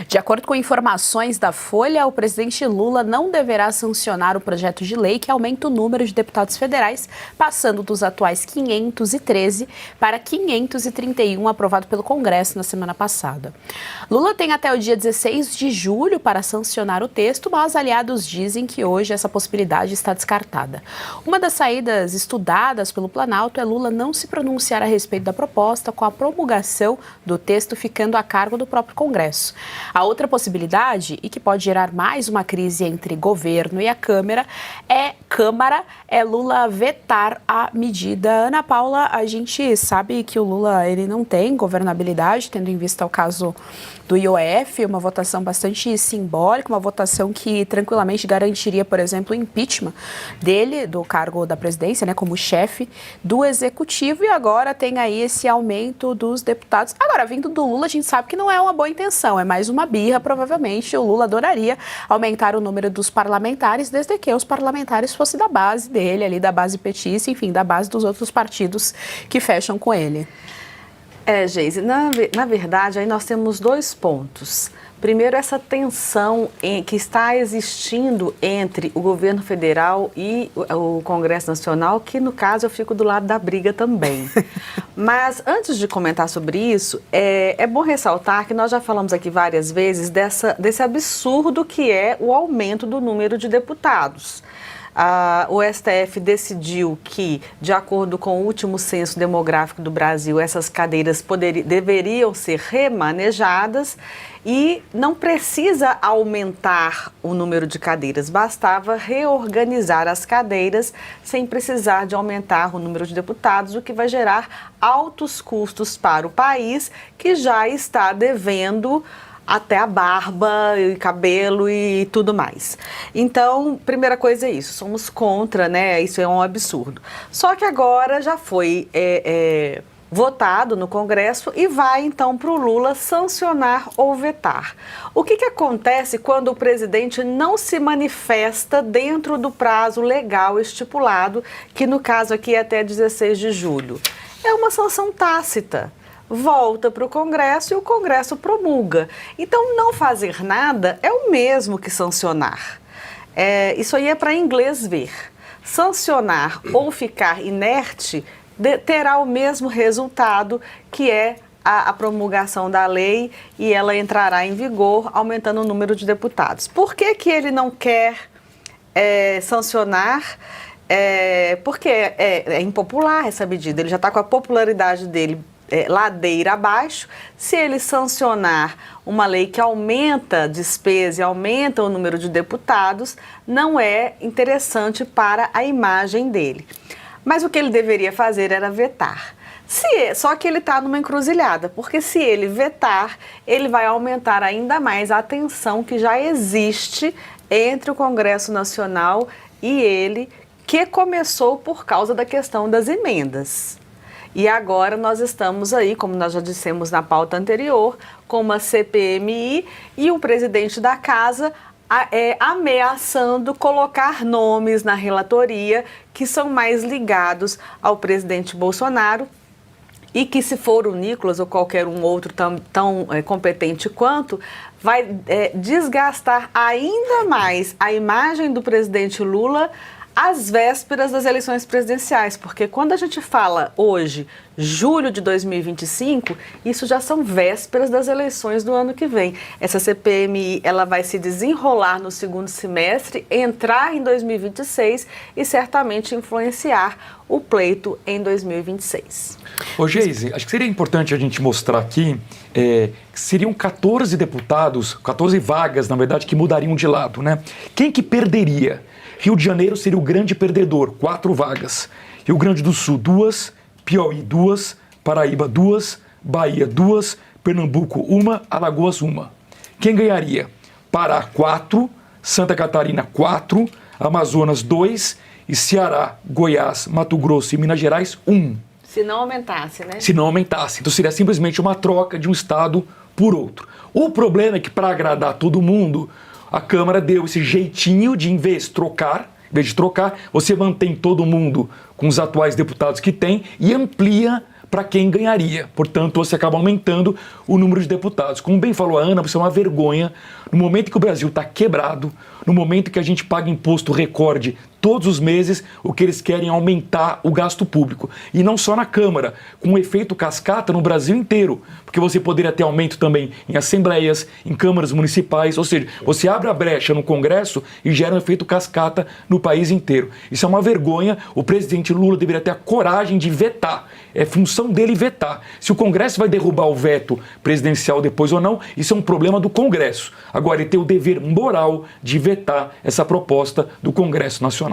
De acordo com informações da Folha, o presidente Lula não deverá sancionar o projeto de lei que aumenta o número de deputados federais, passando dos atuais 513 para 531, aprovado pelo Congresso na semana passada. Lula tem até o dia 16 de julho para sancionar o texto, mas aliados dizem que hoje essa possibilidade está descartada. Uma das saídas estudadas pelo Planalto é Lula não se pronunciar a respeito da proposta, com a promulgação do texto ficando a cargo do próprio Congresso. A outra possibilidade, e que pode gerar mais uma crise entre governo e a Câmara, é Lula vetar a medida. Ana Paula, a gente sabe que o Lula ele não tem governabilidade, tendo em vista o caso do IOF, uma votação bastante simbólica, uma votação que tranquilamente garantiria, por exemplo, o impeachment dele, do cargo da presidência, né, como chefe do executivo, e agora tem aí esse aumento dos deputados. Agora, vindo do Lula, a gente sabe que não é uma boa intenção, é mais uma birra, provavelmente o Lula adoraria aumentar o número dos parlamentares, desde que os parlamentares fossem da base dele, ali da base petista, enfim, da base dos outros partidos que fecham com ele. Geise, na verdade, aí nós temos dois pontos. Primeiro, essa tensão que está existindo entre o governo federal e o Congresso Nacional, que no caso eu fico do lado da briga também. Mas antes de comentar sobre isso, é bom ressaltar que nós já falamos aqui várias vezes desse absurdo que é o aumento do número de deputados. O STF decidiu que, de acordo com o último censo demográfico do Brasil, essas cadeiras deveriam ser remanejadas e não precisa aumentar o número de cadeiras, bastava reorganizar as cadeiras sem precisar de aumentar o número de deputados, o que vai gerar altos custos para o país, que já está devendo até a barba e cabelo e tudo mais. Então, primeira coisa é isso, somos contra, né? Isso é um absurdo. Só que agora já foi votado no Congresso e vai então para o Lula sancionar ou vetar. O que acontece quando o presidente não se manifesta dentro do prazo legal estipulado, que no caso aqui é até 16 de julho? É uma sanção tácita. Volta para o Congresso e o Congresso promulga. Então, não fazer nada é o mesmo que sancionar. Isso aí é para inglês ver. Sancionar ou ficar inerte terá o mesmo resultado, que é a promulgação da lei, e ela entrará em vigor, aumentando o número de deputados. Por que ele não quer sancionar? Porque é impopular essa medida. Ele já está com a popularidade dele ladeira abaixo. Se ele sancionar uma lei que aumenta a despesa e aumenta o número de deputados, não é interessante para a imagem dele. Mas o que ele deveria fazer era vetar. Só que ele está numa encruzilhada, porque se ele vetar, ele vai aumentar ainda mais a tensão que já existe entre o Congresso Nacional e ele, que começou por causa da questão das emendas. E agora nós estamos aí, como nós já dissemos na pauta anterior, com uma CPMI e o presidente da casa ameaçando colocar nomes na relatoria que são mais ligados ao presidente Bolsonaro, e que, se for o Nicolas ou qualquer um outro tão competente quanto, vai desgastar ainda mais a imagem do presidente Lula às vésperas das eleições presidenciais, porque quando a gente fala hoje, julho de 2025, isso já são vésperas das eleições do ano que vem. Essa CPMI, ela vai se desenrolar no segundo semestre, entrar em 2026 e certamente influenciar o pleito em 2026. Ô Geise, acho que seria importante a gente mostrar aqui que seriam 14 deputados, 14 vagas, na verdade, que mudariam de lado, né? Quem que perderia? Rio de Janeiro seria o grande perdedor, 4 vagas. Rio Grande do Sul, 2. Piauí, 2. Paraíba, 2. Bahia, 2. Pernambuco, 1. Alagoas, 1. Quem ganharia? Pará, 4. Santa Catarina, 4. Amazonas, 2. E Ceará, Goiás, Mato Grosso e Minas Gerais, 1. Se não aumentasse, né? Se não aumentasse. Então seria simplesmente uma troca de um estado por outro. O problema é que, para agradar todo mundo, a Câmara deu esse jeitinho de, em vez de trocar, você mantém todo mundo com os atuais deputados que tem e amplia para quem ganharia. Portanto, você acaba aumentando o número de deputados. Como bem falou a Ana, isso é uma vergonha. No momento que o Brasil está quebrado, no momento que a gente paga imposto recorde todos os meses, o que eles querem é aumentar o gasto público. E não só na Câmara, com um efeito cascata no Brasil inteiro. Porque você poderia ter aumento também em assembleias, em câmaras municipais, ou seja, você abre a brecha no Congresso e gera um efeito cascata no país inteiro. Isso é uma vergonha. O presidente Lula deveria ter a coragem de vetar. É função dele vetar. Se o Congresso vai derrubar o veto presidencial depois ou não, isso é um problema do Congresso. Agora, ele tem o dever moral de vetar essa proposta do Congresso Nacional.